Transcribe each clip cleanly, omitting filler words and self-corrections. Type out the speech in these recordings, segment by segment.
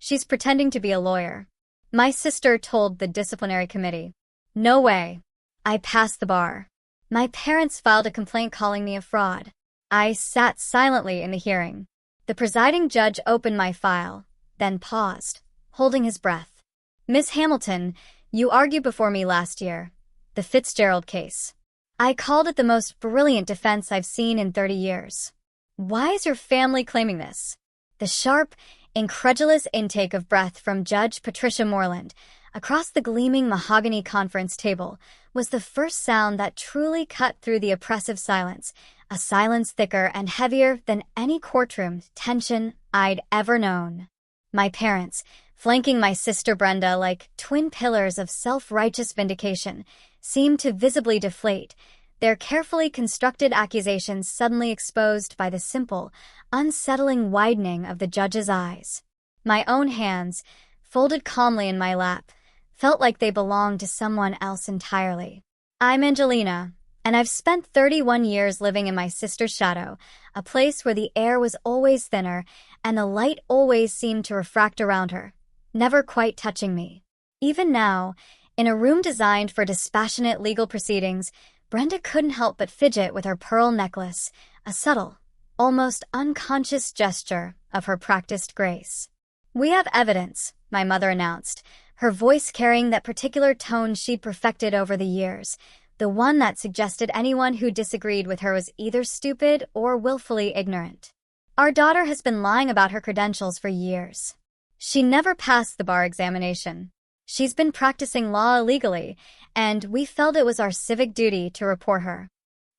She's pretending to be a lawyer. My sister told the disciplinary committee. No way. I passed the bar. My parents filed a complaint calling me a fraud. I sat silently in the hearing. The presiding judge opened my file, then paused, holding his breath. Miss Hamilton, you argued before me last year. The Fitzgerald case. I called it the most brilliant defense I've seen in 30 years. Why is your family claiming this? The sharp, incredulous intake of breath from Judge Patricia Moreland across the gleaming mahogany conference table was the first sound that truly cut through the oppressive silence, a silence thicker and heavier than any courtroom tension I'd ever known. My parents, flanking my sister Brenda like twin pillars of self-righteous vindication, seemed to visibly deflate, their carefully constructed accusations suddenly exposed by the simple, unsettling widening of the judge's eyes. My own hands, folded calmly in my lap, felt like they belonged to someone else entirely. I'm Angelina, and I've spent 31 years living in my sister's shadow, a place where the air was always thinner and the light always seemed to refract around her, never quite touching me. Even now, in a room designed for dispassionate legal proceedings, Brenda couldn't help but fidget with her pearl necklace, a subtle, almost unconscious gesture of her practiced grace. We have evidence, my mother announced, her voice carrying that particular tone she'd perfected over the years, the one that suggested anyone who disagreed with her was either stupid or willfully ignorant. Our daughter has been lying about her credentials for years. She never passed the bar examination. She's been practicing law illegally, and we felt it was our civic duty to report her.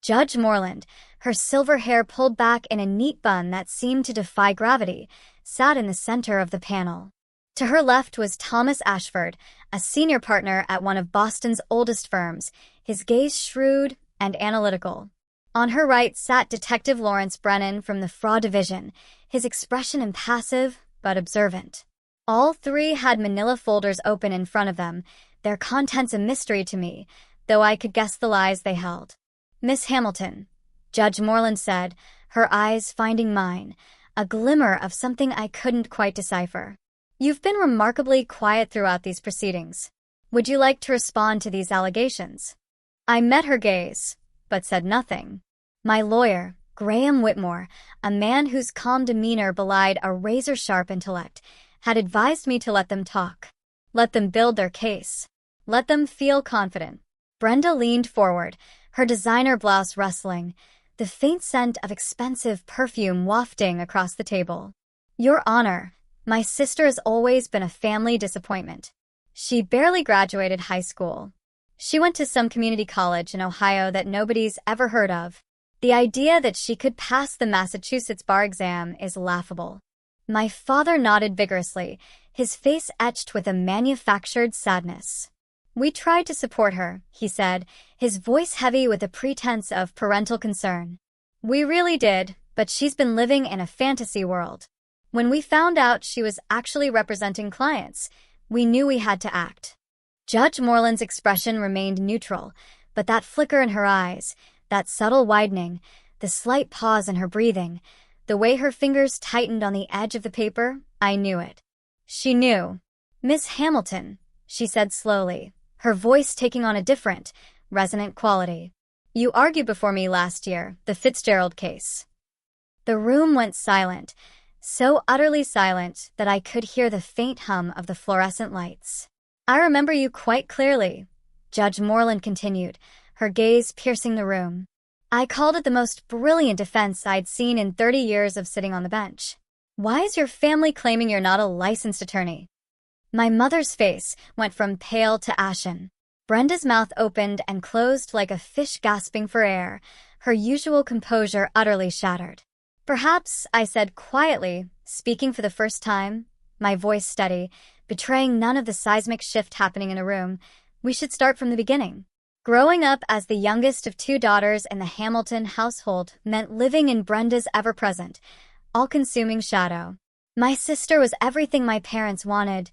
Judge Moreland, her silver hair pulled back in a neat bun that seemed to defy gravity, sat in the center of the panel. To her left was Thomas Ashford, a senior partner at one of Boston's oldest firms, his gaze shrewd and analytical. On her right sat Detective Lawrence Brennan from the Fraud Division, his expression impassive but observant. All three had manila folders open in front of them, their contents a mystery to me, though I could guess the lies they held. Miss Hamilton, Judge Moreland said, her eyes finding mine, a glimmer of something I couldn't quite decipher. You've been remarkably quiet throughout these proceedings. Would you like to respond to these allegations? I met her gaze, but said nothing. My lawyer, Graham Whitmore, a man whose calm demeanor belied a razor-sharp intellect, had advised me to let them talk. Let them build their case. Let them feel confident. Brenda leaned forward, her designer blouse rustling, the faint scent of expensive perfume wafting across the table. Your Honor, my sister has always been a family disappointment. She barely graduated high school. She went to some community college in Ohio that nobody's ever heard of. The idea that she could pass the Massachusetts bar exam is laughable. My father nodded vigorously, his face etched with a manufactured sadness. We tried to support her, he said, his voice heavy with a pretense of parental concern. We really did, but she's been living in a fantasy world. When we found out she was actually representing clients, we knew we had to act. Judge Moreland's expression remained neutral, but that flicker in her eyes, that subtle widening, the slight pause in her breathing, the way her fingers tightened on the edge of the paper, I knew it. She knew. Miss Hamilton, she said slowly, her voice taking on a different, resonant quality. You argued before me last year, the Fitzgerald case. The room went silent, so utterly silent that I could hear the faint hum of the fluorescent lights. I remember you quite clearly, Judge Moreland continued, her gaze piercing the room. I called it the most brilliant defense I'd seen in 30 years of sitting on the bench. Why is your family claiming you're not a licensed attorney? My mother's face went from pale to ashen. Brenda's mouth opened and closed like a fish gasping for air, her usual composure utterly shattered. Perhaps, I said quietly, speaking for the first time, my voice steady, betraying none of the seismic shift happening in a room, we should start from the beginning. Growing up as the youngest of two daughters in the Hamilton household meant living in Brenda's ever-present, all-consuming shadow. My sister was everything my parents wanted: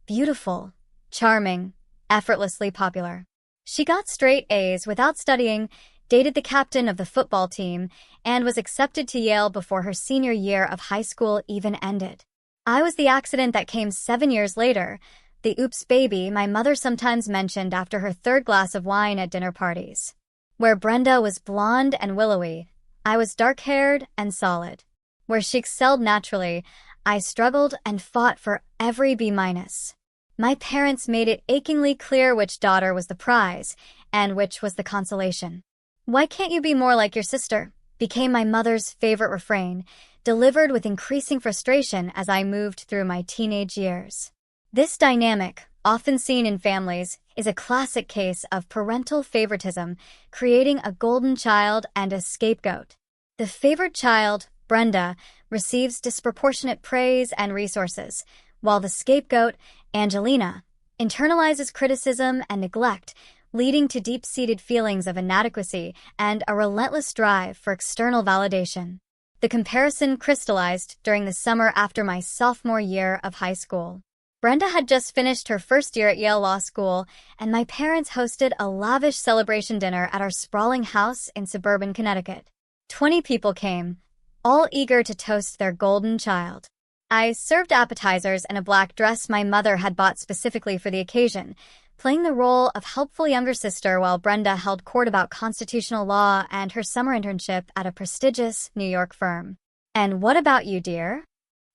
beautiful, charming, effortlessly popular. She got straight A's without studying, dated the captain of the football team, and was accepted to Yale before her senior year of high school even ended. I was the accident that came 7 years later, the oops baby my mother sometimes mentioned after her third glass of wine at dinner parties. Where Brenda was blonde and willowy, I was dark-haired and solid. Where she excelled naturally, I struggled and fought for every B-. My parents made it achingly clear which daughter was the prize and which was the consolation. "Why can't you be more like your sister?" became my mother's favorite refrain, delivered with increasing frustration as I moved through my teenage years. This dynamic, often seen in families, is a classic case of parental favoritism, creating a golden child and a scapegoat. The favored child, Brenda, receives disproportionate praise and resources, while the scapegoat, Angelina, internalizes criticism and neglect, leading to deep-seated feelings of inadequacy and a relentless drive for external validation. The comparison crystallized during the summer after my sophomore year of high school. Brenda had just finished her first year at Yale Law School, and my parents hosted a lavish celebration dinner at our sprawling house in suburban Connecticut. 20 people came, all eager to toast their golden child. I served appetizers in a black dress my mother had bought specifically for the occasion, playing the role of helpful younger sister while Brenda held court about constitutional law and her summer internship at a prestigious New York firm. "And what about you, dear?"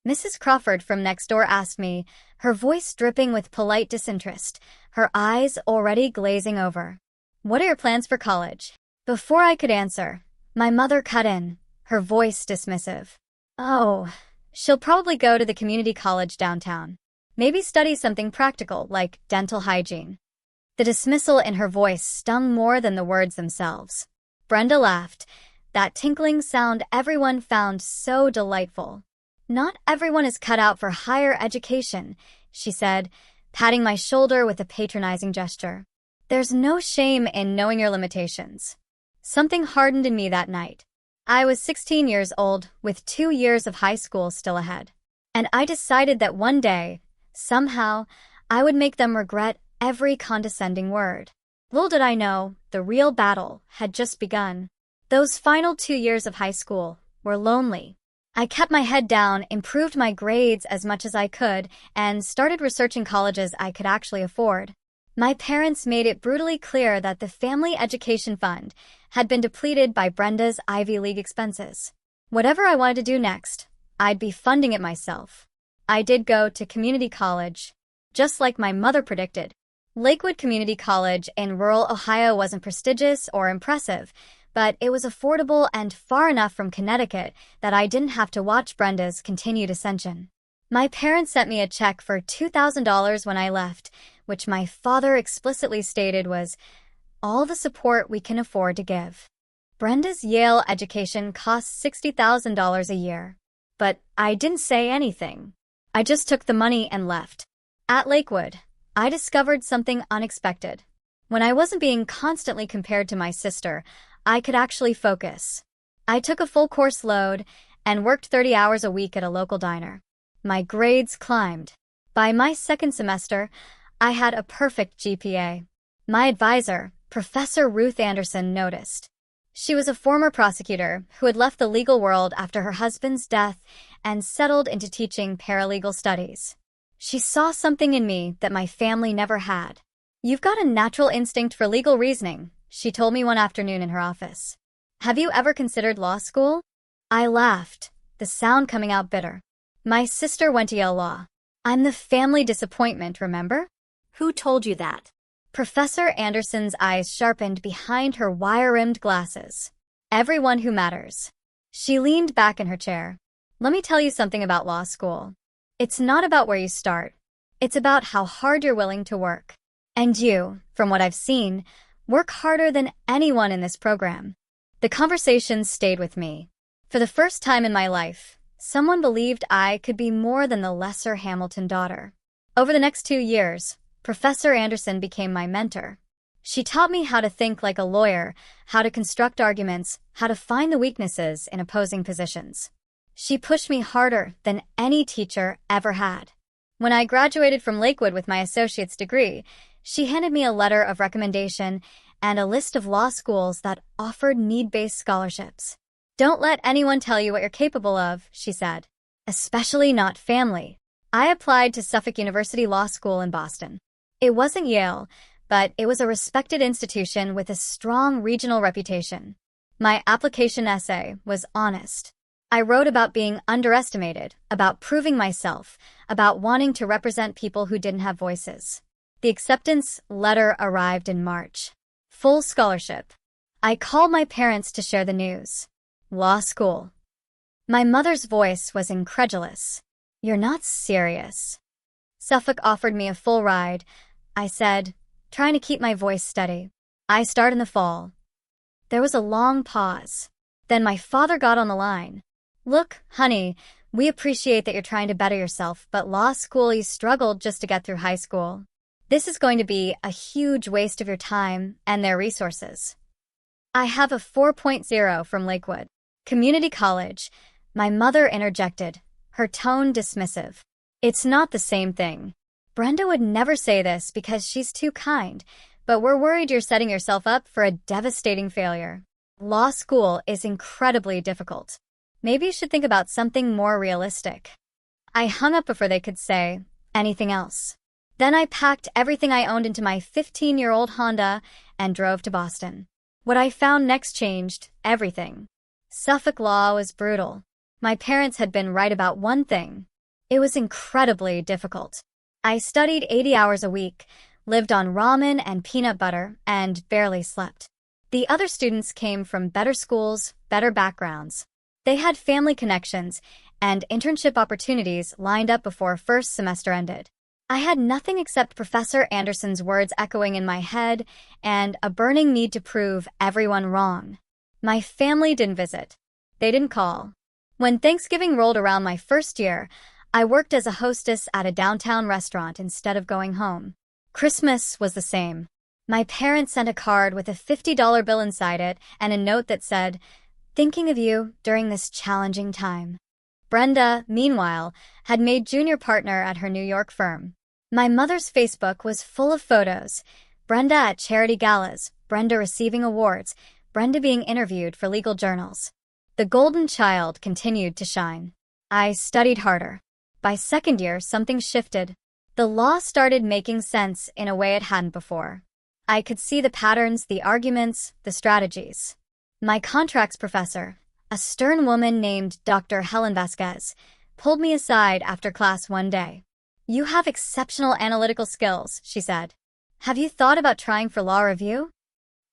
Mrs. Crawford from next door asked me, her voice dripping with polite disinterest, her eyes already glazing over. "What are your plans for college?" Before I could answer, my mother cut in, her voice dismissive. "Oh, she'll probably go to the community college downtown. Maybe study something practical like dental hygiene." The dismissal in her voice stung more than the words themselves. Brenda laughed, that tinkling sound everyone found so delightful. "Not everyone is cut out for higher education," she said, patting my shoulder with a patronizing gesture. "There's no shame in knowing your limitations." Something hardened in me that night. I was 16 years old, with 2 years of high school still ahead. And I decided that one day, somehow, I would make them regret every condescending word. Little did I know, the real battle had just begun. Those final 2 years of high school were lonely. I kept my head down, improved my grades as much as I could, and started researching colleges I could actually afford. My parents made it brutally clear that the family education fund had been depleted by Brenda's Ivy League expenses. Whatever I wanted to do next, I'd be funding it myself. I did go to community college, just like my mother predicted. Lakewood Community College in rural Ohio wasn't prestigious or impressive, but it was affordable and far enough from Connecticut that I didn't have to watch Brenda's continued ascension. My parents sent me a check for $2,000 when I left, which my father explicitly stated was all the support we can afford to give. Brenda's Yale education cost $60,000 a year. But I didn't say anything. I just took the money and left. At Lakewood, I discovered something unexpected. When I wasn't being constantly compared to my sister, I could actually focus. I took a full course load and worked 30 hours a week at a local diner. My grades climbed. By my second semester, I had a perfect GPA. My advisor, Professor Ruth Anderson, noticed. She was a former prosecutor who had left the legal world after her husband's death and settled into teaching paralegal studies. She saw something in me that my family never had. "You've got a natural instinct for legal reasoning," she told me one afternoon in her office. "Have you ever considered law school?" I laughed, the sound coming out bitter. "My sister went to Yale Law. I'm the family disappointment, remember?" "Who told you that?" Professor Anderson's eyes sharpened behind her wire-rimmed glasses. "Everyone who matters." She leaned back in her chair. "Let me tell you something about law school. It's not about where you start. It's about how hard you're willing to work. And you, from what I've seen, work harder than anyone in this program." The conversation stayed with me. For the first time in my life, someone believed I could be more than the lesser Hamilton daughter. Over the next 2 years, Professor Anderson became my mentor. She taught me how to think like a lawyer, how to construct arguments, how to find the weaknesses in opposing positions. She pushed me harder than any teacher ever had. When I graduated from Lakewood with my associate's degree, she handed me a letter of recommendation and a list of law schools that offered need-based scholarships. "Don't let anyone tell you what you're capable of," she said. "Especially not family." I applied to Suffolk University Law School in Boston. It wasn't Yale, but it was a respected institution with a strong regional reputation. My application essay was honest. I wrote about being underestimated, about proving myself, about wanting to represent people who didn't have voices. The acceptance letter arrived in March. Full scholarship. I called my parents to share the news. Law school. My mother's voice was incredulous. "You're not serious." Suffolk offered me a full ride. I said, trying to keep my voice steady. "I start in the fall." There was a long pause. Then my father got on the line. "Look, honey, we appreciate that you're trying to better yourself, but law school, you struggled just to get through high school. This is going to be a huge waste of your time and their resources." I have a 4.0 from Lakewood Community College. My mother interjected, her tone dismissive. "It's not the same thing. Brenda would never say this because she's too kind, but we're worried you're setting yourself up for a devastating failure. Law school is incredibly difficult. Maybe you should think about something more realistic." I hung up before they could say anything else. Then I packed everything I owned into my 15-year-old Honda and drove to Boston. What I found next changed everything. Suffolk law was brutal. My parents had been right about one thing. It was incredibly difficult. I studied 80 hours a week, lived on ramen and peanut butter, and barely slept. The other students came from better schools, better backgrounds. They had family connections and internship opportunities lined up before first semester ended. I had nothing except Professor Anderson's words echoing in my head and a burning need to prove everyone wrong. My family didn't visit. They didn't call. When Thanksgiving rolled around my first year, I worked as a hostess at a downtown restaurant instead of going home. Christmas was the same. My parents sent a card with a $50 bill inside it and a note that said, "Thinking of you during this challenging time." Brenda, meanwhile, had made junior partner at her New York firm. My mother's Facebook was full of photos. Brenda at charity galas, Brenda receiving awards, Brenda being interviewed for legal journals. The golden child continued to shine. I studied harder. By second year, something shifted. The law started making sense in a way it hadn't before. I could see the patterns, the arguments, the strategies. My contracts professor, a stern woman named Dr. Helen Vasquez, pulled me aside after class one day. "You have exceptional analytical skills," she said. "Have you thought about trying for law review?"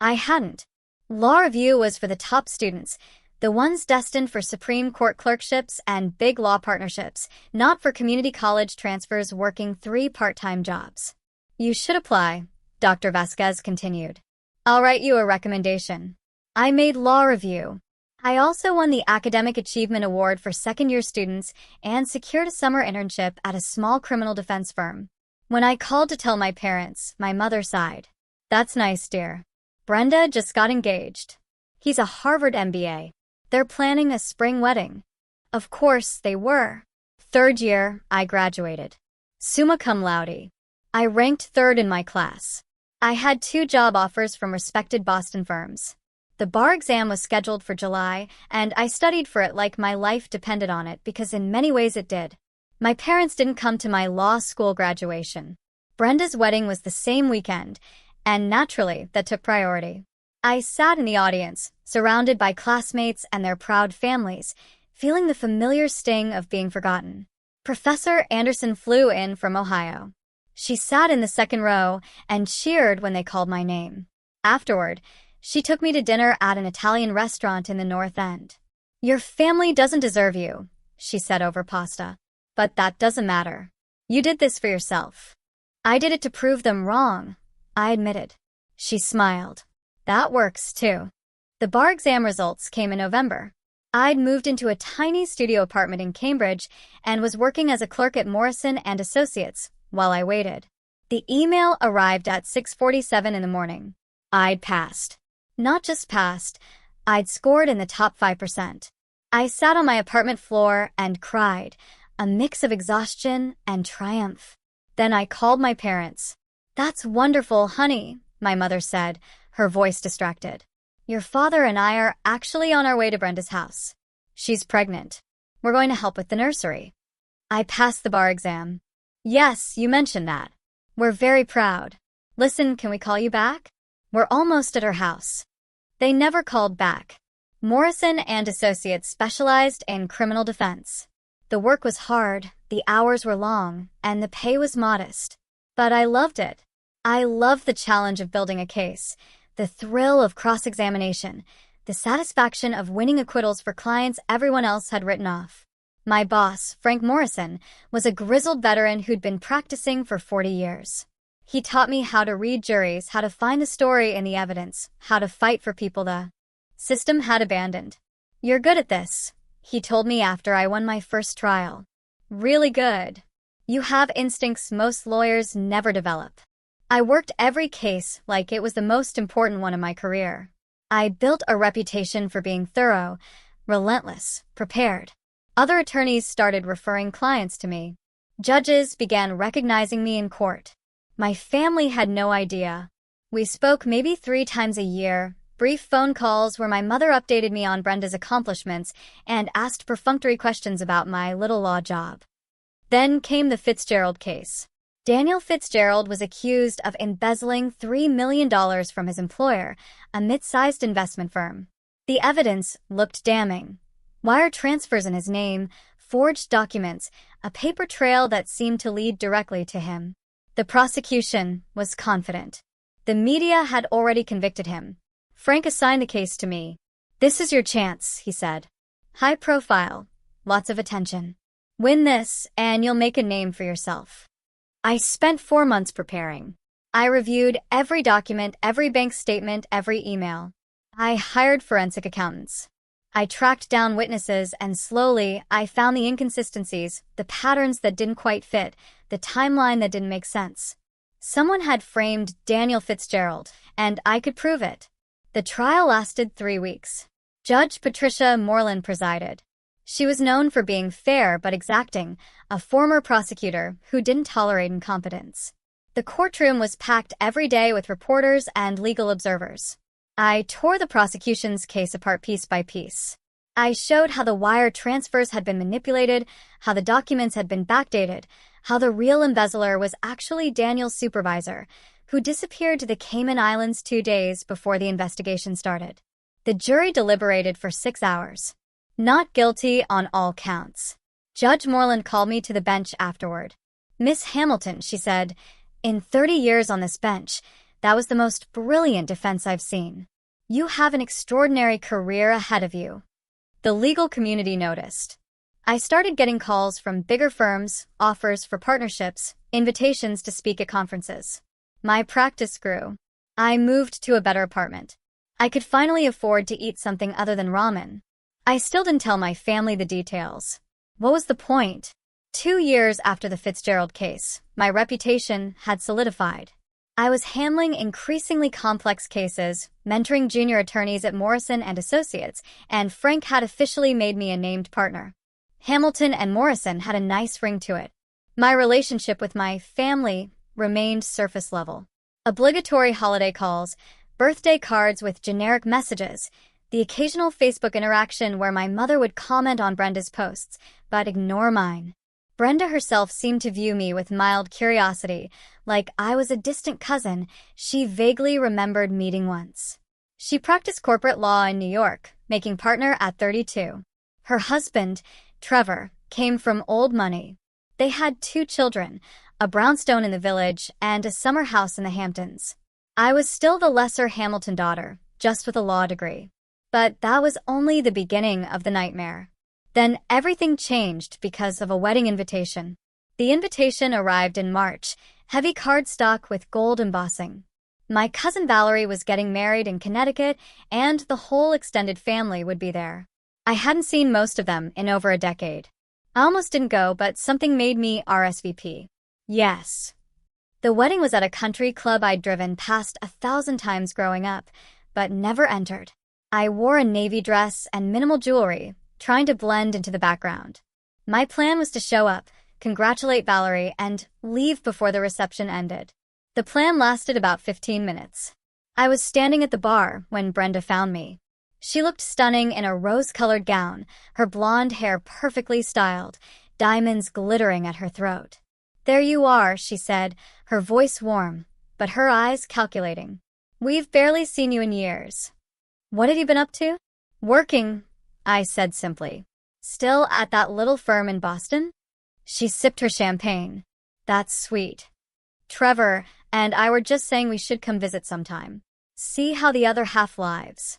I hadn't. Law review was for the top students, the ones destined for Supreme Court clerkships and big law partnerships, not for community college transfers working 3 part-time jobs. "You should apply," Dr. Vasquez continued. "I'll write you a recommendation." I made law review. I also won the Academic Achievement Award for second-year students and secured a summer internship at a small criminal defense firm. When I called to tell my parents, my mother sighed. "That's nice, dear. Brenda just got engaged. He's a Harvard MBA. They're planning a spring wedding." Of course, they were. Third year, I graduated. Summa cum laude. I ranked third in my class. I had 2 job offers from respected Boston firms. The bar exam was scheduled for July, and I studied for it like my life depended on it because in many ways it did. My parents didn't come to my law school graduation. Brenda's wedding was the same weekend, and naturally, that took priority. I sat in the audience, surrounded by classmates and their proud families, feeling the familiar sting of being forgotten. Professor Anderson flew in from Ohio. She sat in the second row and cheered when they called my name. Afterward, she took me to dinner at an Italian restaurant in the North End. "Your family doesn't deserve you," she said over pasta. "But that doesn't matter. You did this for yourself." "I did it to prove them wrong," I admitted. She smiled. "That works, too." The bar exam results came in November. I'd moved into a tiny studio apartment in Cambridge and was working as a clerk at Morrison and Associates while I waited. The email arrived at 6:47 in the morning. I'd passed. Not just passed, I'd scored in the top 5%. I sat on my apartment floor and cried, a mix of exhaustion and triumph. Then I called my parents. "That's wonderful, honey," my mother said, her voice distracted. "Your father and I are actually on our way to Brenda's house. She's pregnant. We're going to help with the nursery." I passed the bar exam. Yes, you mentioned that. We're very proud. Listen, can we call you back? We're almost at our house. They never called back. Morrison and Associates specialized in criminal defense. The work was hard, the hours were long, and the pay was modest. But I loved it. I loved the challenge of building a case, the thrill of cross-examination, the satisfaction of winning acquittals for clients everyone else had written off. My boss, Frank Morrison, was a grizzled veteran who'd been practicing for 40 years. He taught me how to read juries, how to find the story in the evidence, how to fight for people the system had abandoned. You're good at this, he told me after I won my first trial. Really good. You have instincts most lawyers never develop. I worked every case like it was the most important one in my career. I built a reputation for being thorough, relentless, prepared. Other attorneys started referring clients to me. Judges began recognizing me in court. My family had no idea. We spoke maybe 3 times a year, brief phone calls where my mother updated me on Brenda's accomplishments and asked perfunctory questions about my little law job. Then came the Fitzgerald case. Daniel Fitzgerald was accused of embezzling $3 million from his employer, a mid-sized investment firm. The evidence looked damning. Wire transfers in his name, forged documents, a paper trail that seemed to lead directly to him. The prosecution was confident. The media had already convicted him. Frank assigned the case to me. This is your chance, he said. High profile, lots of attention. Win this, and you'll make a name for yourself. I spent 4 months preparing. I reviewed every document, every bank statement, every email. I hired forensic accountants. I tracked down witnesses, and slowly I found the inconsistencies, the patterns that didn't quite fit, the timeline that didn't make sense. Someone had framed Daniel Fitzgerald, and I could prove it. The trial lasted 3 weeks. Judge Patricia Moreland presided. She was known for being fair but exacting, a former prosecutor who didn't tolerate incompetence. The courtroom was packed every day with reporters and legal observers. I tore the prosecution's case apart piece by piece. I showed how the wire transfers had been manipulated, how the documents had been backdated, how the real embezzler was actually Daniel's supervisor, who disappeared to the Cayman Islands 2 days before the investigation started. The jury deliberated for 6 hours. Not guilty on all counts. Judge Moreland called me to the bench afterward. Miss Hamilton, she said, in 30 years on this bench, that was the most brilliant defense I've seen. You have an extraordinary career ahead of you. The legal community noticed. I started getting calls from bigger firms, offers for partnerships, invitations to speak at conferences. My practice grew. I moved to a better apartment. I could finally afford to eat something other than ramen. I still didn't tell my family the details. What was the point? 2 years after the Fitzgerald case, my reputation had solidified. I was handling increasingly complex cases, mentoring junior attorneys at Morrison and Associates, and Frank had officially made me a named partner. Hamilton and Morrison had a nice ring to it. My relationship with my family remained surface level. Obligatory holiday calls, birthday cards with generic messages, the occasional Facebook interaction where my mother would comment on Brenda's posts, but ignore mine. Brenda herself seemed to view me with mild curiosity, like I was a distant cousin she vaguely remembered meeting once. She practiced corporate law in New York, making partner at 32. Her husband, Trevor, came from old money. They had 2 children, a brownstone in the village and a summer house in the Hamptons. I was still the lesser Hamilton daughter, just with a law degree. But that was only the beginning of the nightmare. Then everything changed because of a wedding invitation. The invitation arrived in March, heavy cardstock with gold embossing. My cousin Valerie was getting married in Connecticut, and the whole extended family would be there. I hadn't seen most of them in over a decade. I almost didn't go, but something made me RSVP. Yes. The wedding was at a country club I'd driven past 1,000 times growing up, but never entered. I wore a navy dress and minimal jewelry, trying to blend into the background. My plan was to show up, congratulate Valerie, and leave before the reception ended. The plan lasted about 15 minutes. I was standing at the bar when Brenda found me. She looked stunning in a rose-colored gown, her blonde hair perfectly styled, diamonds glittering at her throat. "There you are," she said, her voice warm, but her eyes calculating. "We've barely seen you in years. What have you been up to?" "Working," I said simply. "Still at that little firm in Boston?" She sipped her champagne. "That's sweet. Trevor and I were just saying we should come visit sometime. See how the other half lives."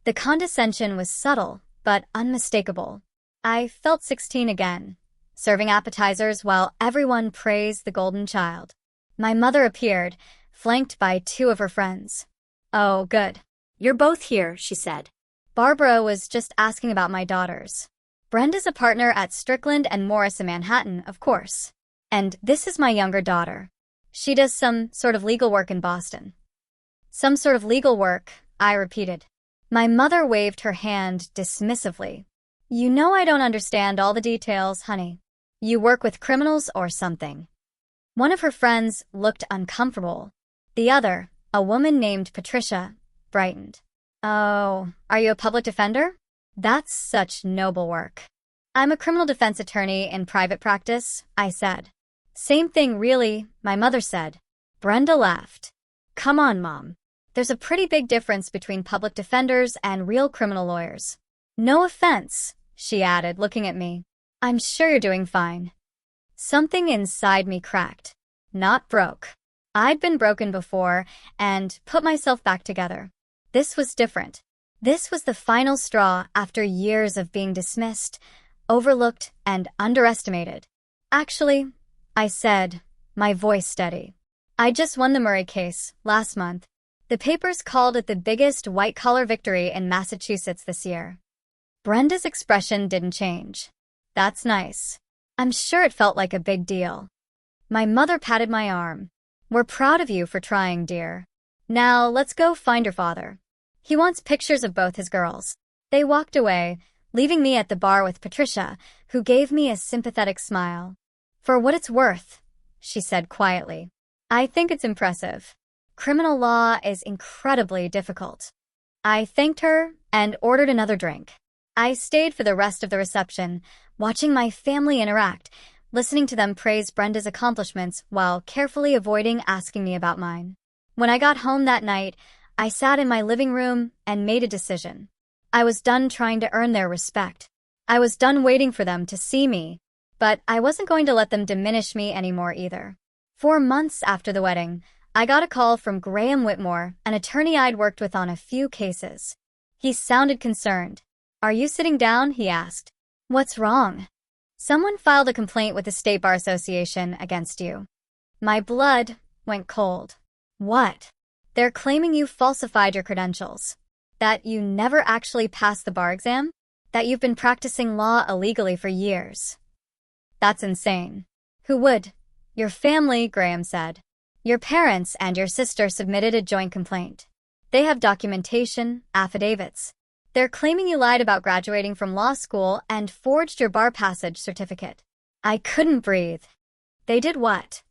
The condescension was subtle, but unmistakable. I felt 16 again, serving appetizers while everyone praised the golden child. My mother appeared, flanked by two of her friends. "Oh, good. You're both here," she said. Barbara was just asking about my daughters. Brenda's a partner at Strickland and Morris in Manhattan, of course. And this is my younger daughter. She does some sort of legal work in Boston." "Some sort of legal work," I repeated. My mother waved her hand dismissively. "You know I don't understand all the details, honey. You work with criminals or something." One of her friends looked uncomfortable. The other, a woman named Patricia, brightened. "Oh, are you a public defender? That's such noble work." "I'm a criminal defense attorney in private practice," I said. "Same thing, really," my mother said. Brenda laughed. "Come on, Mom. There's a pretty big difference between public defenders and real criminal lawyers." "No offense," she added, looking at me. "I'm sure you're doing fine." Something inside me cracked. Not broke. I'd been broken before and put myself back together. This was different. This was the final straw after years of being dismissed, overlooked, and underestimated. "Actually," I said, my voice steady, "I just won the Murray case last month. The papers called it the biggest white-collar victory in Massachusetts this year." Brenda's expression didn't change. "That's nice. I'm sure it felt like a big deal." My mother patted my arm. "We're proud of you for trying, dear. Now let's go find your father. He wants pictures of both his girls." They walked away, leaving me at the bar with Patricia, who gave me a sympathetic smile. "For what it's worth," she said quietly, "I think it's impressive. Criminal law is incredibly difficult." I thanked her and ordered another drink. I stayed for the rest of the reception, watching my family interact, listening to them praise Brenda's accomplishments while carefully avoiding asking me about mine. When I got home that night, I sat in my living room and made a decision. I was done trying to earn their respect. I was done waiting for them to see me, but I wasn't going to let them diminish me anymore either. 4 months after the wedding, I got a call from Graham Whitmore, an attorney I'd worked with on a few cases. He sounded concerned. "Are you sitting down?" he asked. "What's wrong?" "Someone filed a complaint with the State Bar Association against you." My blood went cold. "What?" "They're claiming you falsified your credentials. That you never actually passed the bar exam. That you've been practicing law illegally for years." "That's insane." "Who would?" "Your family," Graham said. "Your parents and your sister submitted a joint complaint. They have documentation, affidavits. They're claiming you lied about graduating from law school and forged your bar passage certificate." I couldn't breathe. "They did what?"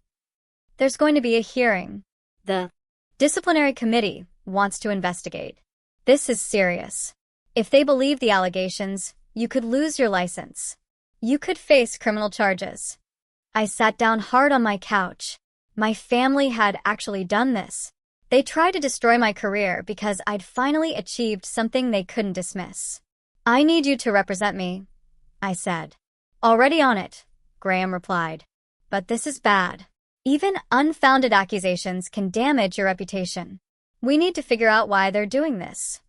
"There's going to be a hearing. The disciplinary committee wants to investigate. This is serious. If they believe the allegations, you could lose your license. You could face criminal charges." I sat down hard on my couch. My family had actually done this. They tried to destroy my career because I'd finally achieved something they couldn't dismiss. "I need you to represent me," I said. "Already on it," Graham replied. "But this is bad. Even unfounded accusations can damage your reputation. We need to figure out why they're doing this."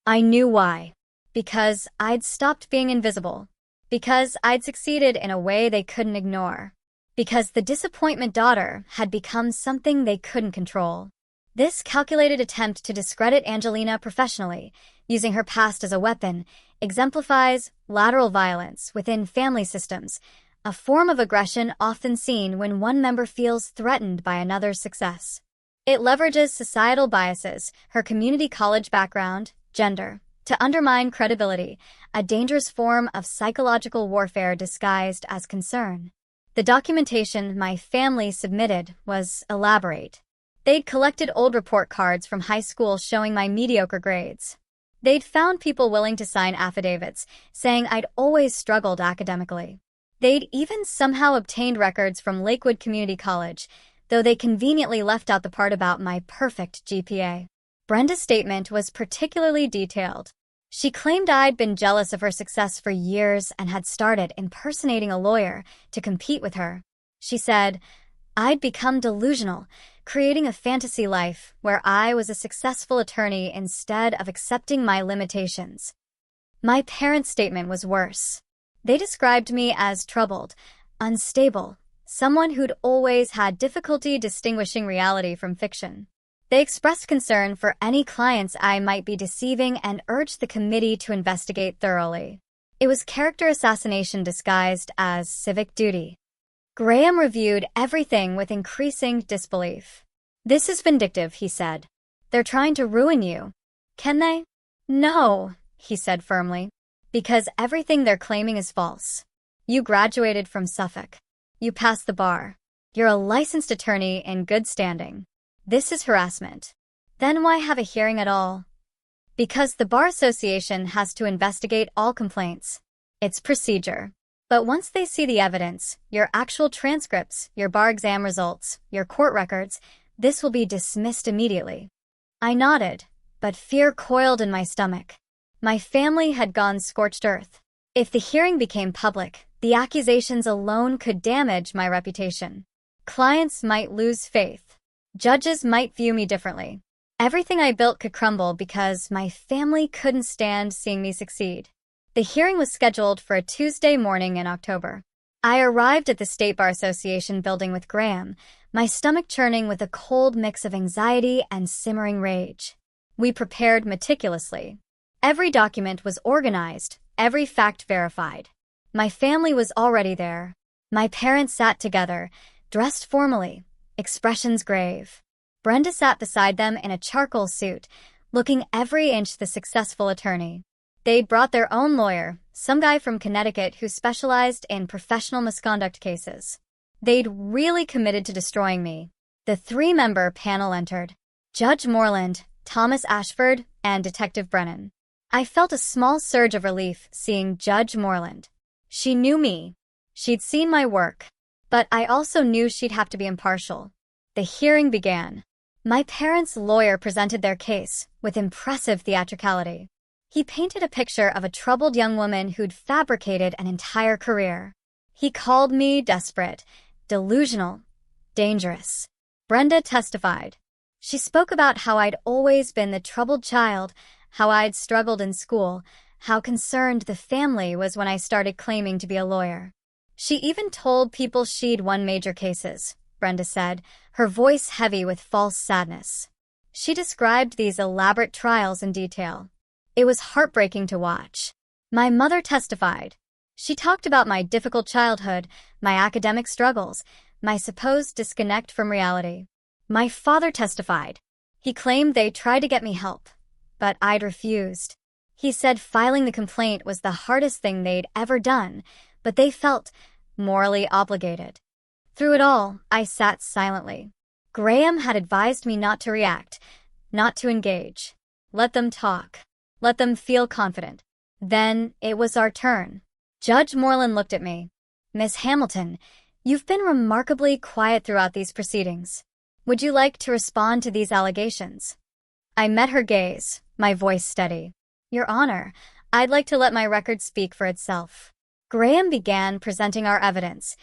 I knew why. Because I'd stopped being invisible. Because I'd succeeded in a way they couldn't ignore. Because the disappointment daughter had become something they couldn't control. This calculated attempt to discredit Angelina professionally, using her past as a weapon, exemplifies lateral violence within family systems, a form of aggression often seen when one member feels threatened by another's success. It leverages societal biases, her community college background, gender, to undermine credibility, a dangerous form of psychological warfare disguised as concern. The documentation my family submitted was elaborate. They'd collected old report cards from high school showing my mediocre grades. They'd found people willing to sign affidavits, saying I'd always struggled academically. They'd even somehow obtained records from Lakewood Community College, though they conveniently left out the part about my perfect GPA. Brenda's statement was particularly detailed. She claimed I'd been jealous of her success for years and had started impersonating a lawyer to compete with her. She said, I'd become delusional, creating a fantasy life where I was a successful attorney instead of accepting my limitations. My parents' statement was worse. They described me as troubled, unstable, someone who'd always had difficulty distinguishing reality from fiction. They expressed concern for any clients I might be deceiving and urged the committee to investigate thoroughly. It was character assassination disguised as civic duty. Graham reviewed everything with increasing disbelief. This is vindictive, he said. They're trying to ruin you. Can they? No, he said firmly, because everything they're claiming is false. You graduated from Suffolk. You passed the bar. You're a licensed attorney in good standing. This is harassment. Then why have a hearing at all? Because the Bar Association has to investigate all complaints. It's procedure. But once they see the evidence, your actual transcripts, your bar exam results, your court records, this will be dismissed immediately. I nodded, but fear coiled in my stomach. My family had gone scorched earth. If the hearing became public, the accusations alone could damage my reputation. Clients might lose faith. Judges might view me differently. Everything I built could crumble because my family couldn't stand seeing me succeed. The hearing was scheduled for a Tuesday morning in October. I arrived at the State Bar Association building with Graham, my stomach churning with a cold mix of anxiety and simmering rage. We prepared meticulously. Every document was organized, every fact verified. My family was already there. My parents sat together, dressed formally, expressions grave. Brenda sat beside them in a charcoal suit, looking every inch the successful attorney. They'd brought their own lawyer, some guy from Connecticut who specialized in professional misconduct cases. They'd really committed to destroying me. The three-member panel entered: Judge Moreland, Thomas Ashford, and Detective Brennan. I felt a small surge of relief seeing Judge Moreland. She knew me. She'd seen my work. But I also knew she'd have to be impartial. The hearing began. My parents' lawyer presented their case with impressive theatricality. He painted a picture of a troubled young woman who'd fabricated an entire career. He called me desperate, delusional, dangerous. Brenda testified. She spoke about how I'd always been the troubled child, how I'd struggled in school, how concerned the family was when I started claiming to be a lawyer. She even told people she'd won major cases, Brenda said, her voice heavy with false sadness. She described these elaborate trials in detail. It was heartbreaking to watch. My mother testified. She talked about my difficult childhood, my academic struggles, my supposed disconnect from reality. My father testified. He claimed they tried to get me help, but I'd refused. He said filing the complaint was the hardest thing they'd ever done, but they felt morally obligated. Through it all, I sat silently. Graham had advised me not to react, not to engage. Let them talk. Let them feel confident. Then it was our turn. Judge Moreland looked at me. Miss Hamilton, you've been remarkably quiet throughout these proceedings. Would you like to respond to these allegations? I met her gaze, my voice steady. Your Honor, I'd like to let my record speak for itself. Graham began presenting our evidence.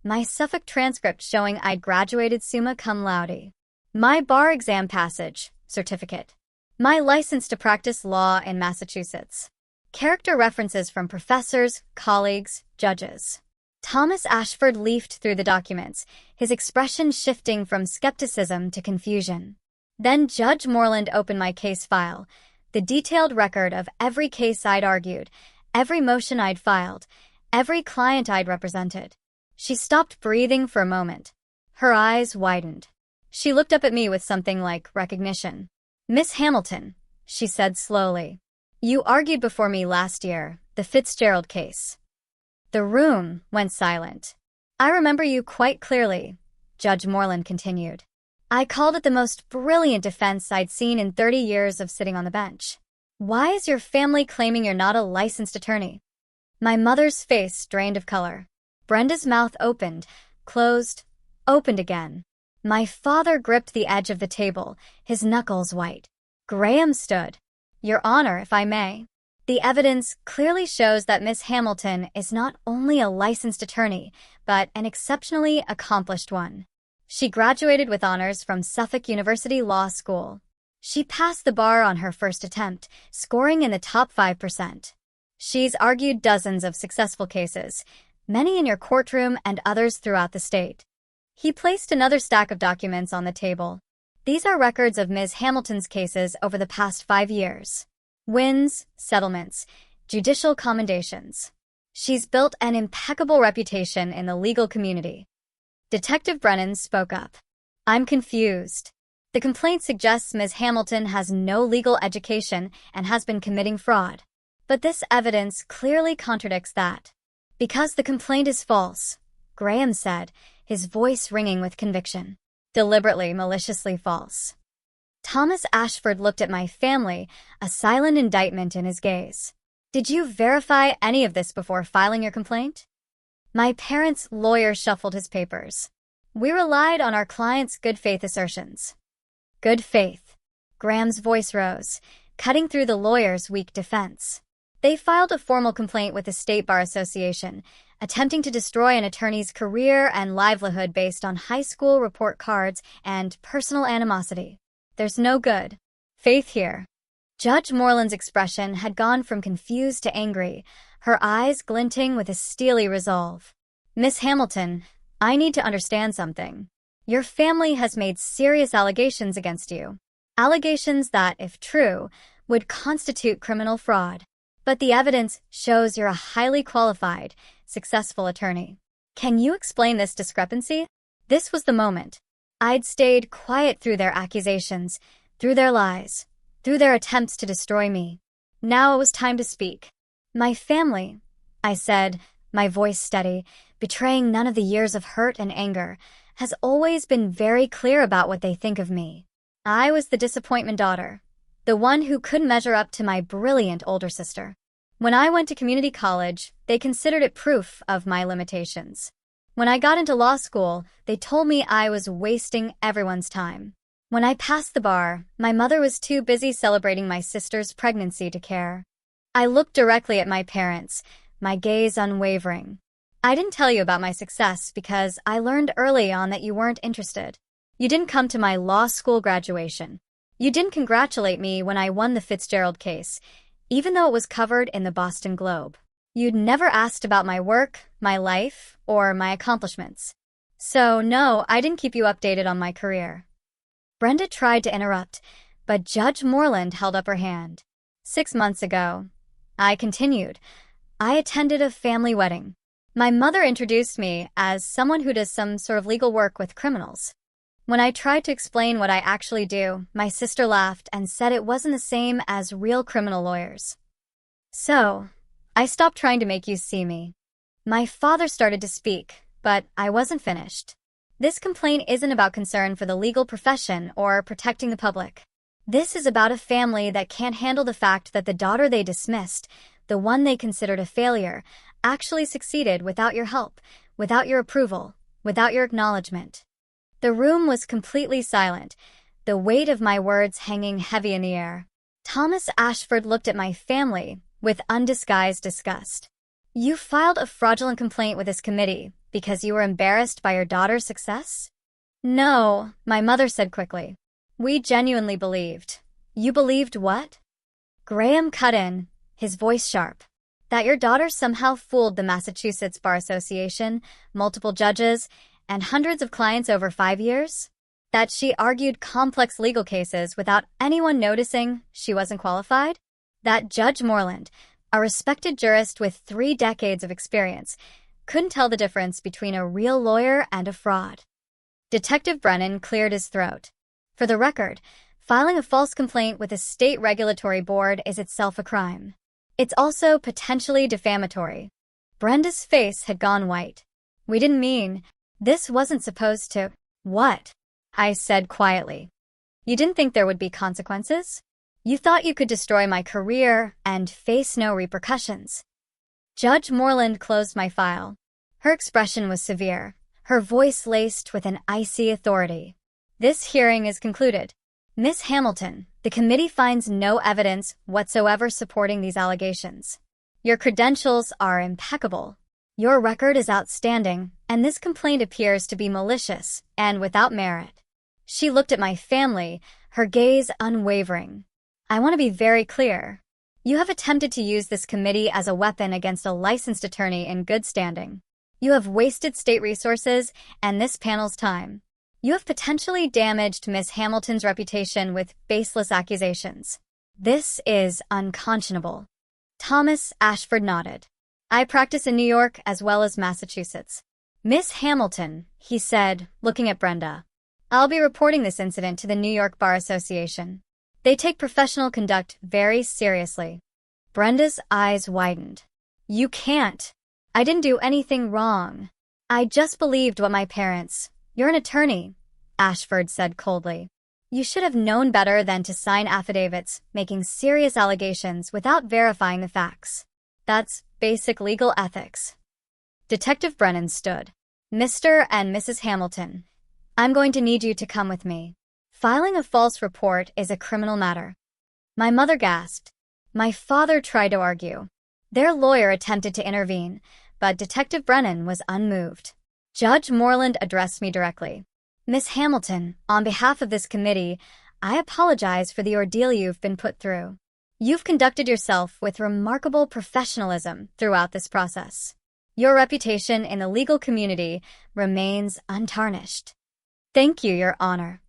My Suffolk transcript showing I'd graduated summa cum laude. My bar exam passage, certificate. My license to practice law in Massachusetts. Character references from professors, colleagues, judges. Thomas Ashford leafed through the documents, his expression shifting from skepticism to confusion. Then Judge Moreland opened my case file, the detailed record of every case I'd argued, every motion I'd filed, every client I'd represented. She stopped breathing for a moment. Her eyes widened. She looked up at me with something like recognition. Miss Hamilton, she said slowly, you argued before me last year, the Fitzgerald case. The room went silent. I remember you quite clearly, Judge Moreland continued. I called it the most brilliant defense I'd seen in 30 years of sitting on the bench. Why is your family claiming you're not a licensed attorney? My mother's face drained of color. Brenda's mouth opened, closed, opened again. My father gripped the edge of the table, his knuckles white. Graham stood. Your Honor, if I may. The evidence clearly shows that Miss Hamilton is not only a licensed attorney, but an exceptionally accomplished one. She graduated with honors from Suffolk University Law School. She passed the bar on her first attempt, scoring in the top 5%. She's argued dozens of successful cases, many in your courtroom and others throughout the state. He placed another stack of documents on the table. These are records of Ms. Hamilton's cases over the past 5 years. Wins, settlements, judicial commendations. She's built an impeccable reputation in the legal community. Detective Brennan spoke up. I'm confused. The complaint suggests Ms. Hamilton has no legal education and has been committing fraud. But this evidence clearly contradicts that. Because the complaint is false, Graham said, his voice ringing with conviction. Deliberately, maliciously false. Thomas Ashford looked at my family, a silent indictment in his gaze. Did you verify any of this before filing your complaint? My parents' lawyer shuffled his papers. We relied on our client's good faith assertions. Good faith. Graham's voice rose, cutting through the lawyer's weak defense. They filed a formal complaint with the State Bar Association, attempting to destroy an attorney's career and livelihood based on high school report cards and personal animosity. There's no good faith here. Judge Moreland's expression had gone from confused to angry, her eyes glinting with a steely resolve. Miss Hamilton, I need to understand something. Your family has made serious allegations against you. Allegations that, if true, would constitute criminal fraud. But the evidence shows you're a highly qualified, successful attorney. Can you explain this discrepancy? This was the moment. I'd stayed quiet through their accusations, through their lies, through their attempts to destroy me. Now it was time to speak. My family, I said, my voice steady, betraying none of the years of hurt and anger, has always been very clear about what they think of me. I was the disappointment daughter, the one who couldn't measure up to my brilliant older sister. When I went to community college, they considered it proof of my limitations. When I got into law school, they told me I was wasting everyone's time. When I passed the bar, my mother was too busy celebrating my sister's pregnancy to care. I looked directly at my parents, my gaze unwavering. I didn't tell you about my success because I learned early on that you weren't interested. You didn't come to my law school graduation. You didn't congratulate me when I won the Fitzgerald case, even though it was covered in the Boston Globe. You'd never asked about my work, my life, or my accomplishments. So, no, I didn't keep you updated on my career. Brenda tried to interrupt, but Judge Moreland held up her hand. 6 months ago, I continued, I attended a family wedding. My mother introduced me as someone who does some sort of legal work with criminals. When I tried to explain what I actually do, my sister laughed and said it wasn't the same as real criminal lawyers. So, I stopped trying to make you see me. My father started to speak, but I wasn't finished. This complaint isn't about concern for the legal profession or protecting the public. This is about a family that can't handle the fact that the daughter they dismissed, the one they considered a failure, actually succeeded without your help, without your approval, without your acknowledgement. The room was completely silent, the weight of my words hanging heavy in the air. Thomas Ashford looked at my family with undisguised disgust. You filed a fraudulent complaint with this committee because you were embarrassed by your daughter's success? No, my mother said quickly. We genuinely believed. You believed what? Graham cut in, his voice sharp. That your daughter somehow fooled the Massachusetts Bar Association, multiple judges, and hundreds of clients over 5 years? That she argued complex legal cases without anyone noticing she wasn't qualified? That Judge Moreland, a respected jurist with 3 decades of experience, couldn't tell the difference between a real lawyer and a fraud. Detective Brennan cleared his throat. For the record, filing a false complaint with a state regulatory board is itself a crime. It's also potentially defamatory. Brenda's face had gone white. We didn't mean, this wasn't supposed to. What? I said quietly. You didn't think there would be consequences? You thought you could destroy my career and face no repercussions. Judge Moreland closed my file. Her expression was severe, her voice laced with an icy authority. This hearing is concluded. Miss Hamilton, the committee finds no evidence whatsoever supporting these allegations. Your credentials are impeccable. Your record is outstanding, and this complaint appears to be malicious and without merit. She looked at my family, her gaze unwavering. I want to be very clear. You have attempted to use this committee as a weapon against a licensed attorney in good standing. You have wasted state resources and this panel's time. You have potentially damaged Miss Hamilton's reputation with baseless accusations. This is unconscionable. Thomas Ashford nodded. I practice in New York as well as Massachusetts. Miss Hamilton, he said, looking at Brenda. I'll be reporting this incident to the New York Bar Association. They take professional conduct very seriously. Brenda's eyes widened. You can't. I didn't do anything wrong. I just believed what my parents— You're an attorney, Ashford said coldly. You should have known better than to sign affidavits making serious allegations without verifying the facts. That's basic legal ethics. Detective Brennan stood. Mr. and Mrs. Hamilton, I'm going to need you to come with me. Filing a false report is a criminal matter. My mother gasped. My father tried to argue. Their lawyer attempted to intervene, but Detective Brennan was unmoved. Judge Moreland addressed me directly. Miss Hamilton, on behalf of this committee, I apologize for the ordeal you've been put through. You've conducted yourself with remarkable professionalism throughout this process. Your reputation in the legal community remains untarnished. Thank you, Your Honor.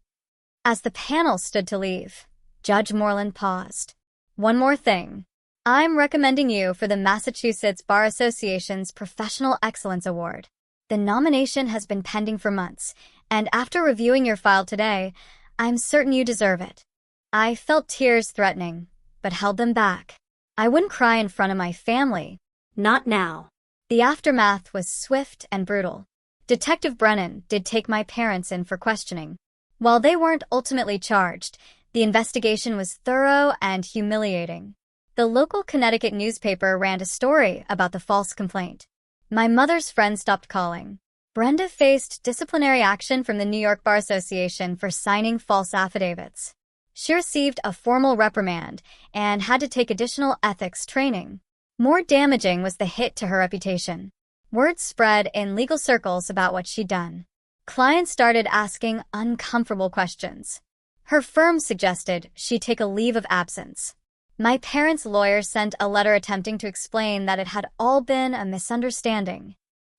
As the panel stood to leave, Judge Moreland paused. One more thing. I'm recommending you for the Massachusetts Bar Association's Professional Excellence Award. The nomination has been pending for months, and after reviewing your file today, I'm certain you deserve it. I felt tears threatening, but held them back. I wouldn't cry in front of my family. Not now. The aftermath was swift and brutal. Detective Brennan did take my parents in for questioning. While they weren't ultimately charged, the investigation was thorough and humiliating. The local Connecticut newspaper ran a story about the false complaint. My mother's friends stopped calling. Brenda faced disciplinary action from the New York Bar Association for signing false affidavits. She received a formal reprimand and had to take additional ethics training. More damaging was the hit to her reputation. Word spread in legal circles about what she'd done. Clients started asking uncomfortable questions. Her firm suggested she take a leave of absence. My parents' lawyer sent a letter attempting to explain that it had all been a misunderstanding.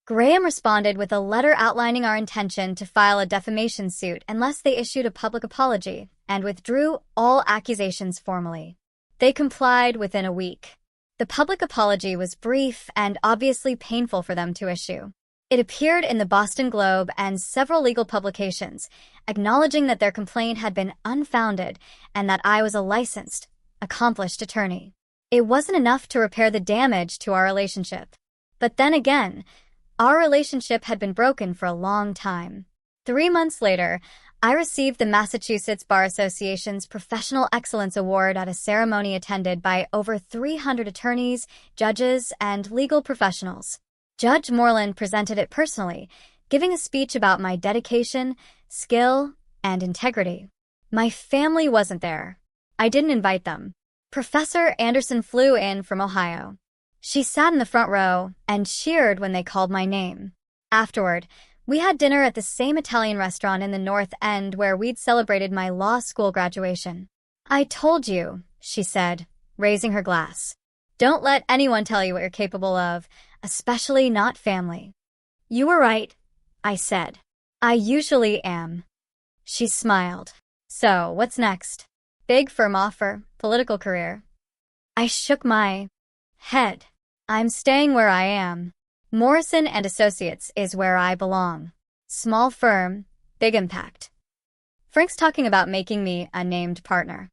Graham responded with a letter outlining our intention to file a defamation suit unless they issued a public apology and withdrew all accusations formally. They complied within a week. The public apology was brief and obviously painful for them to issue. It appeared in the Boston Globe and several legal publications, acknowledging that their complaint had been unfounded and that I was a licensed, accomplished attorney. It wasn't enough to repair the damage to our relationship. But then again, our relationship had been broken for a long time. 3 months later, I received the Massachusetts Bar Association's Professional Excellence Award at a ceremony attended by over 300 attorneys, judges, and legal professionals. Judge Moreland presented it personally, giving a speech about my dedication, skill, and integrity. My family wasn't there. I didn't invite them. Professor Anderson flew in from Ohio. She sat in the front row and cheered when they called my name. Afterward, we had dinner at the same Italian restaurant in the North End where we'd celebrated my law school graduation. I told you, she said, raising her glass. Don't let anyone tell you what you're capable of, especially not family. You were right, I said. I usually am. She smiled. So, what's next? Big firm offer, political career. I shook my head. I'm staying where I am. Morrison and Associates is where I belong. Small firm, big impact. Frank's talking about making me a named partner.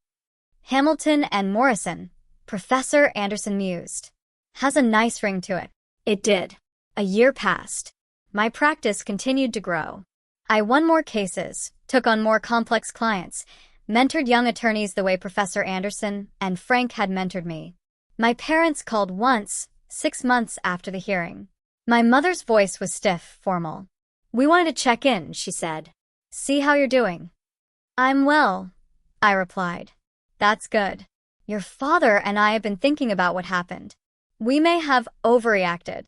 Hamilton and Morrison, Professor Anderson mused. Has a nice ring to it. It did. A year passed. My practice continued to grow. I won more cases, took on more complex clients, mentored young attorneys the way Professor Anderson and Frank had mentored me. My parents called once, 6 months after the hearing. My mother's voice was stiff, formal. "We wanted to check in," she said. "See how you're doing." "I'm well," I replied. "That's good. Your father and I have been thinking about what happened. We may have overreacted.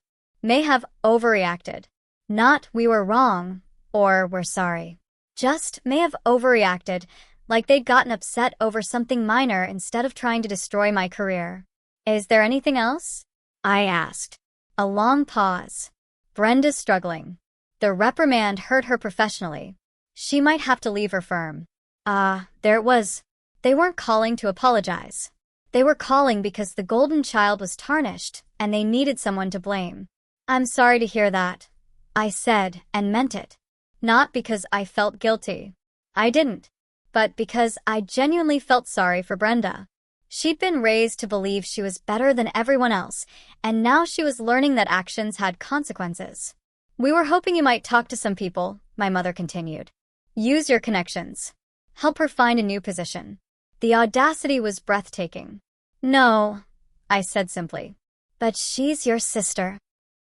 Not we were wrong, or we're sorry. Just may have overreacted, like they'd gotten upset over something minor instead of trying to destroy my career." "Is there anything else?" I asked. A long pause. "Brenda's struggling. The reprimand hurt her professionally. She might have to leave her firm." There it was. They weren't calling to apologize. They were calling because the golden child was tarnished, and they needed someone to blame. "I'm sorry to hear that," I said, and meant it. Not because I felt guilty. I didn't. But because I genuinely felt sorry for Brenda. She'd been raised to believe she was better than everyone else, and now she was learning that actions had consequences. "We were hoping you might talk to some people," my mother continued. "Use your connections. Help her find a new position." The audacity was breathtaking. "No," I said simply. "But she's your sister,"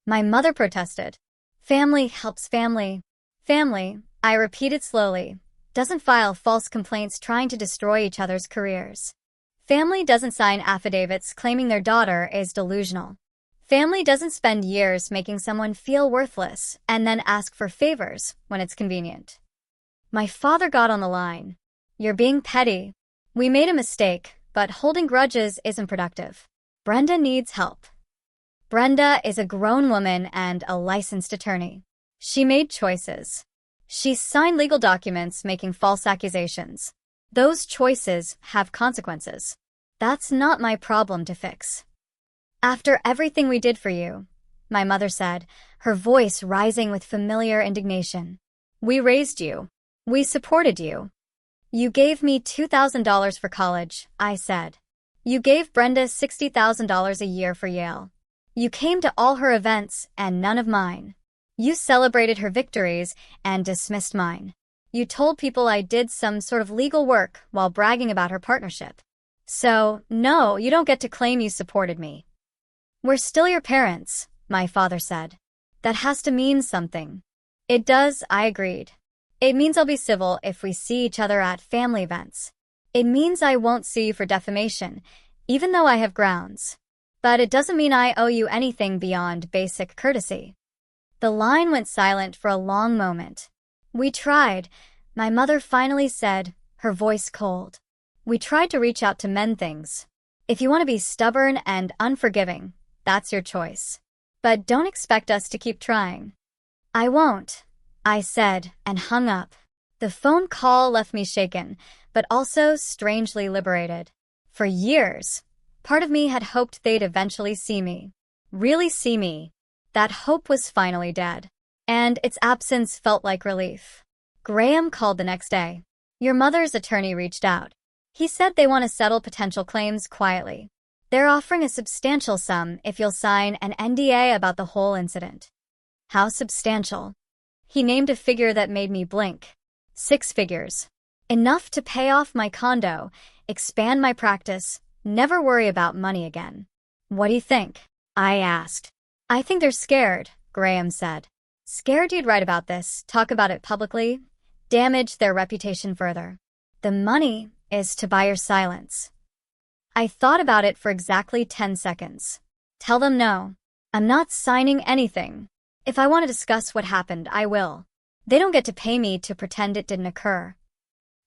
my mother protested. "Family helps family." "Family," I repeated slowly, "doesn't file false complaints trying to destroy each other's careers. Family doesn't sign affidavits claiming their daughter is delusional. Family doesn't spend years making someone feel worthless and then ask for favors when it's convenient." My father got on the line. "You're being petty. We made a mistake, but holding grudges isn't productive. Brenda needs help." Brenda is a grown woman and a licensed attorney. She made choices. She signed legal documents making false accusations. Those choices have consequences. That's not my problem to fix. "After everything we did for you," my mother said, her voice rising with familiar indignation. "We raised you. We supported you. You gave me $2,000 for college," I said. "You gave Brenda $60,000 a year for Yale. You came to all her events and none of mine. You celebrated her victories and dismissed mine. You told people I did some sort of legal work while bragging about her partnership. So, no, you don't get to claim you supported me." "We're still your parents," my father said. "That has to mean something." "It does," I agreed. "It means I'll be civil if we see each other at family events. It means I won't sue you for defamation, even though I have grounds. But it doesn't mean I owe you anything beyond basic courtesy." The line went silent for a long moment. "We tried," my mother finally said, her voice cold. "We tried to reach out to mend things. If you want to be stubborn and unforgiving, that's your choice. But don't expect us to keep trying." "I won't," I said, and hung up. The phone call left me shaken, but also strangely liberated. For years, part of me had hoped they'd eventually see me. Really see me. That hope was finally dead. And its absence felt like relief. Graham called the next day. "Your mother's attorney reached out. He said they want to settle potential claims quietly. They're offering a substantial sum if you'll sign an NDA about the whole incident." How substantial? He named a figure that made me blink. 6 figures. Enough to pay off my condo, expand my practice, never worry about money again. "What do you think?" I asked. "I think they're scared," Graham said. "Scared you'd write about this, talk about it publicly, damage their reputation further. The money is to buy your silence." I thought about it for exactly 10 seconds. "Tell them no. I'm not signing anything. If I want to discuss what happened, I will. They don't get to pay me to pretend it didn't occur."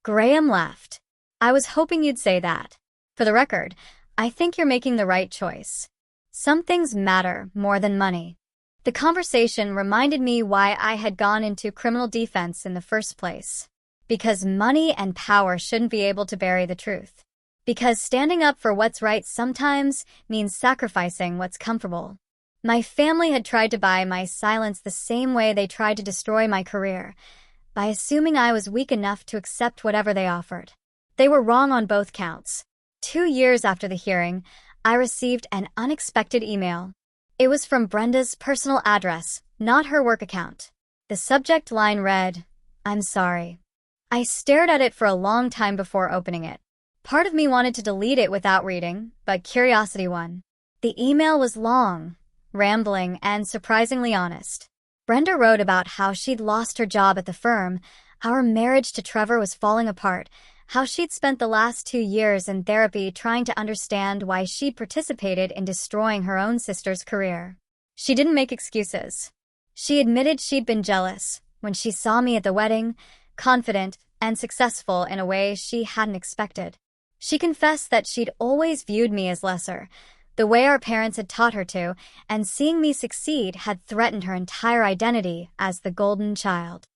Graham laughed. "I was hoping you'd say that. For the record, I think you're making the right choice. Some things matter more than money." The conversation reminded me why I had gone into criminal defense in the first place. Because money and power shouldn't be able to bury the truth. Because standing up for what's right sometimes means sacrificing what's comfortable. My family had tried to buy my silence the same way they tried to destroy my career, by assuming I was weak enough to accept whatever they offered. They were wrong on both counts. 2 years after the hearing, I received an unexpected email. It was from Brenda's personal address, not her work account. The subject line read, "I'm sorry." I stared at it for a long time before opening it. Part of me wanted to delete it without reading, but curiosity won. The email was long. rambling, and surprisingly honest. Brenda wrote about how she'd lost her job at the firm, how her marriage to Trevor was falling apart, how she'd spent the last 2 years in therapy trying to understand why she'd participated in destroying her own sister's career. She didn't make excuses. She admitted she'd been jealous when she saw me at the wedding, confident and successful in a way she hadn't expected. She confessed that she'd always viewed me as lesser, the way our parents had taught her to, and seeing me succeed had threatened her entire identity as the golden child.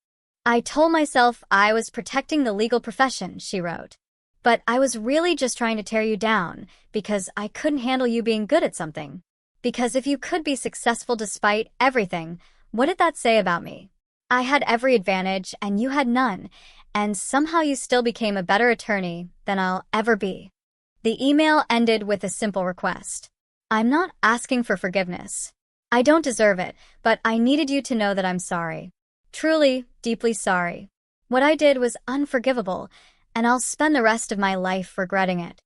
I told myself I was protecting the legal profession, she wrote. But I was really just trying to tear you down because I couldn't handle you being good at something. Because if you could be successful despite everything, what did that say about me? I had every advantage and you had none, and somehow you still became a better attorney than I'll ever be. The email ended with a simple request. I'm not asking for forgiveness. I don't deserve it, but I needed you to know that I'm sorry. Truly, deeply sorry. What I did was unforgivable, and I'll spend the rest of my life regretting it.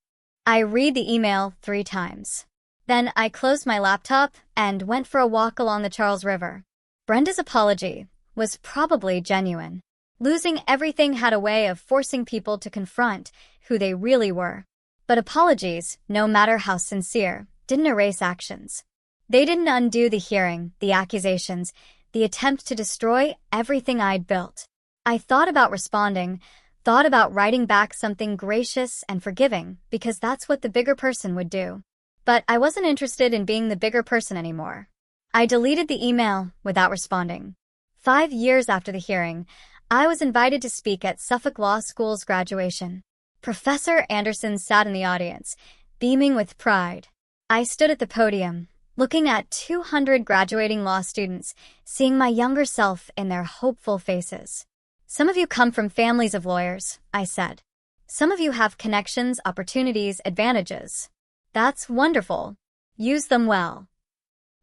I read the email 3 times. Then I closed my laptop and went for a walk along the Charles River. Brenda's apology was probably genuine. Losing everything had a way of forcing people to confront who they really were. But apologies, no matter how sincere, didn't erase actions. They didn't undo the hearing, the accusations, the attempt to destroy everything I'd built. I thought about responding, thought about writing back something gracious and forgiving, because that's what the bigger person would do. But I wasn't interested in being the bigger person anymore. I deleted the email without responding. 5 years after the hearing, I was invited to speak at Suffolk Law School's graduation. Professor Anderson sat in the audience, beaming with pride. I stood at the podium, looking at 200 graduating law students, seeing my younger self in their hopeful faces. Some of you come from families of lawyers, I said. Some of you have connections, opportunities, advantages. That's wonderful. Use them well.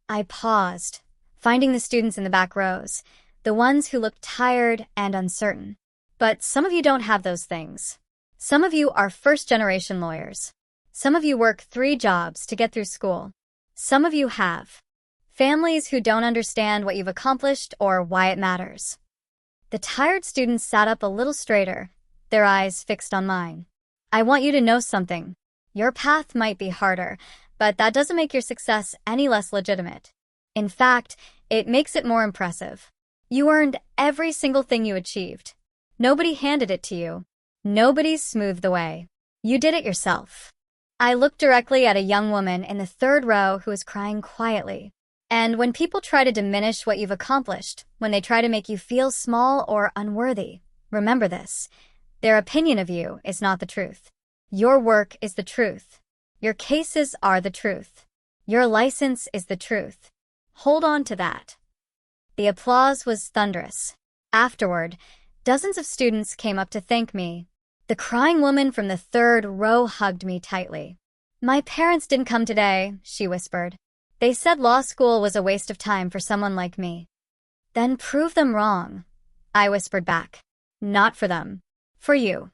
I paused, finding the students in the back rows, the ones who looked tired and uncertain. But some of you don't have those things. Some of you are first-generation lawyers. Some of you work 3 jobs to get through school. Some of you have families who don't understand what you've accomplished or why it matters. The tired students sat up a little straighter, their eyes fixed on mine. I want you to know something. Your path might be harder, but that doesn't make your success any less legitimate. In fact, it makes it more impressive. You earned every single thing you achieved. Nobody handed it to you. Nobody smoothed the way. You did it yourself. I looked directly at a young woman in the 3rd row who was crying quietly. And when people try to diminish what you've accomplished, when they try to make you feel small or unworthy, remember this. Their opinion of you is not the truth. Your work is the truth. Your cases are the truth. Your license is the truth. Hold on to that. The applause was thunderous. Afterward, dozens of students came up to thank me. The crying woman from the 3rd row hugged me tightly. My parents didn't come today, she whispered. They said law school was a waste of time for someone like me. Then prove them wrong, I whispered back. Not for them. For you.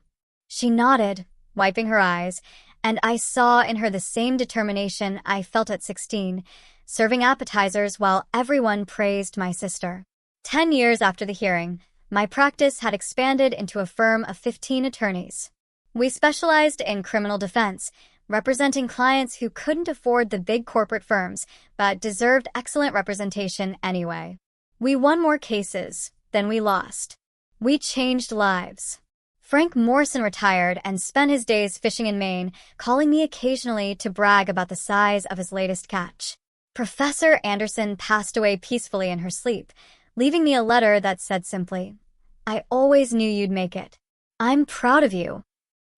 She nodded, wiping her eyes, and I saw in her the same determination I felt at 16, serving appetizers while everyone praised my sister. 10 years after the hearing, my practice had expanded into a firm of 15 attorneys. We specialized in criminal defense, representing clients who couldn't afford the big corporate firms, but deserved excellent representation anyway. We won more cases than we lost. We changed lives. Frank Morrison retired and spent his days fishing in Maine, calling me occasionally to brag about the size of his latest catch. Professor Anderson passed away peacefully in her sleep, leaving me a letter that said simply, I always knew you'd make it. I'm proud of you.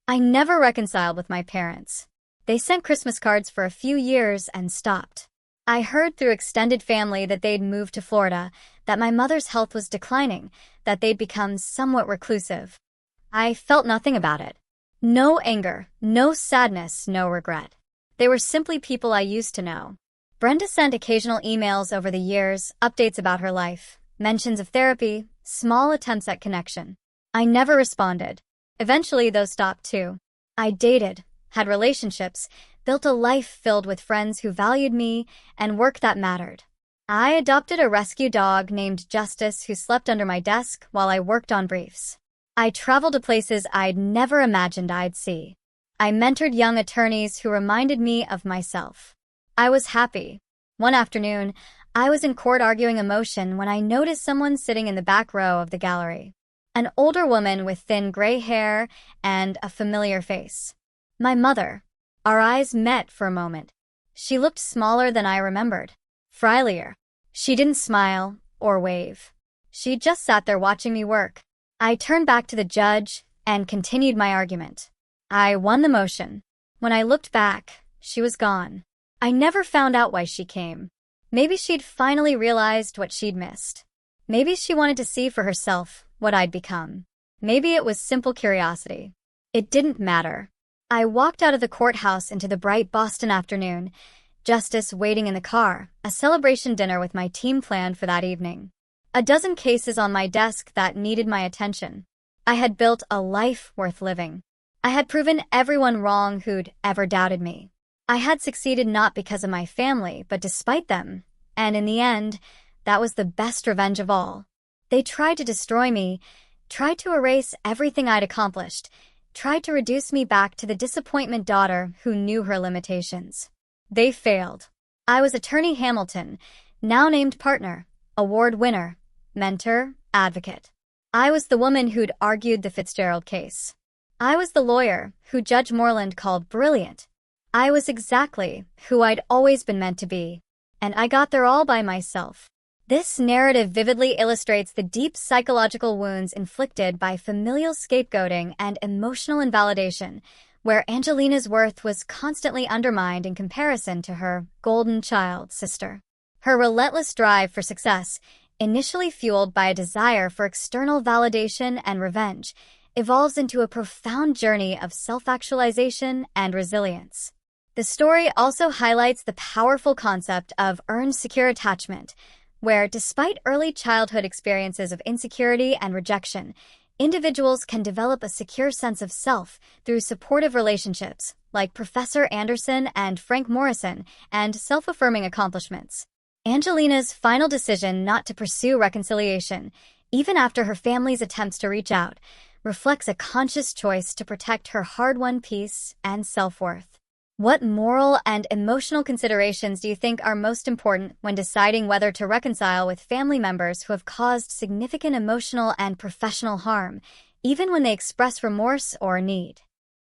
I never reconciled with my parents. They sent Christmas cards for a few years and stopped. I heard through extended family that they'd moved to Florida, that my mother's health was declining, that they'd become somewhat reclusive. I felt nothing about it. No anger, no sadness, no regret. They were simply people I used to know. Brenda sent occasional emails over the years, updates about her life, mentions of therapy, small attempts at connection. I never responded. Eventually, those stopped too. I dated, had relationships, built a life filled with friends who valued me and work that mattered. I adopted a rescue dog named Justice who slept under my desk while I worked on briefs. I traveled to places I'd never imagined I'd see. I mentored young attorneys who reminded me of myself. I was happy. One afternoon, I was in court arguing a motion when I noticed someone sitting in the back row of the gallery. An older woman with thin gray hair and a familiar face. My mother. Our eyes met for a moment. She looked smaller than I remembered. Frilier. She didn't smile or wave. She just sat there watching me work. I turned back to the judge and continued my argument. I won the motion. When I looked back, she was gone. I never found out why she came. Maybe she'd finally realized what she'd missed. Maybe she wanted to see for herself what I'd become. Maybe it was simple curiosity. It didn't matter. I walked out of the courthouse into the bright Boston afternoon, Justice waiting in the car, a celebration dinner with my team planned for that evening. A dozen cases on my desk that needed my attention. I had built a life worth living. I had proven everyone wrong who'd ever doubted me. I had succeeded not because of my family, but despite them. And in the end, that was the best revenge of all. They tried to destroy me, tried to erase everything I'd accomplished, tried to reduce me back to the disappointment daughter who knew her limitations. They failed. I was Attorney Hamilton, now named partner, award winner, mentor, advocate. I was the woman who'd argued the Fitzgerald case. I was the lawyer who Judge Moreland called brilliant. I was exactly who I'd always been meant to be, and I got there all by myself. This narrative vividly illustrates the deep psychological wounds inflicted by familial scapegoating and emotional invalidation, where Angelina's worth was constantly undermined in comparison to her golden child sister. Her relentless drive for success, initially fueled by a desire for external validation and revenge, evolves into a profound journey of self-actualization and resilience. The story also highlights the powerful concept of earned secure attachment, where, despite early childhood experiences of insecurity and rejection, individuals can develop a secure sense of self through supportive relationships, like Professor Anderson and Frank Morrison, and self-affirming accomplishments. Angelina's final decision not to pursue reconciliation, even after her family's attempts to reach out, reflects a conscious choice to protect her hard-won peace and self-worth. What moral and emotional considerations do you think are most important when deciding whether to reconcile with family members who have caused significant emotional and professional harm, even when they express remorse or need?